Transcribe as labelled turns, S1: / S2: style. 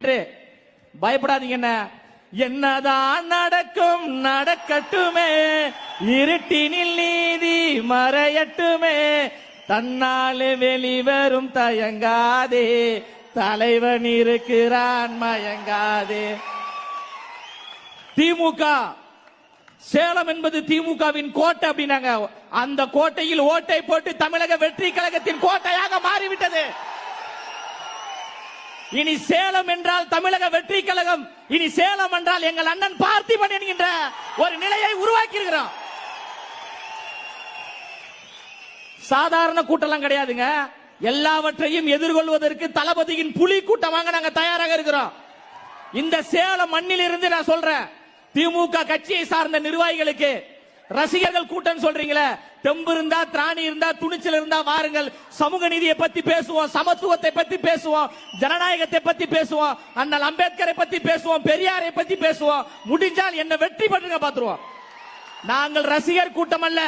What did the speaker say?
S1: பயப்படாதீங்க. என்னதான் நடக்கும் நடக்கட்டுமே, இருட்டினில் நீதி மறையட்டுமே, தன்னாலே வெளிவரும் தயங்காதே, தலைவன் இருக்கிறான் மயங்காதே. திமுக சேலம் என்பது திமுகவின் கோட்டை அப்படின்னாங்க. அந்த கோட்டையில் ஓட்டை போட்டு தமிழக வெற்றி கழகத்தின் கோட்டையாக மாறிவிட்டது. இனி சேலம் என்றால் தமிழக வெற்றி கழகம், இனி சேலம் என்றால் எங்கள் அண்ணன் பார்த்திபன் என்கின்ற ஒரு நிலையை உருவாக்கி இருக்கிறோம். சாதாரண கூட்டம் கிடையாதுங்க. எல்லாவற்றையும் எதிர்கொள்வதற்கு தளபதியின் புலி கூட்டமாக நாங்க தயாராக இருக்கிறோம். இந்த சேலம் மண்ணில் இருந்து நான் சொல்றேன், திமுக கட்சியை சார்ந்த நிர்வாகிகளுக்கு ரசிகர்கள் கூட்டம் சொல்றீங்களே, தெம்பு இருந்தா திராணி இருந்தா துணிச்சல் இருந்தா வாருங்கள். சமூக நீதியை பத்தி பேசுவோம், சமத்துவத்தை பத்தி பேசுவோம், ஜனநாயகத்தை பத்தி பேசுவோம், அண்ணல் அம்பேத்கரை பத்தி பேசுவோம், பெரியாரை பத்தி பேசுவோம். முடிஞ்சால் என்ன வெற்றி பண்ணுங்க பாத்துருவோம். நாங்கள் ரசிகர் கூட்டம் அல்ல.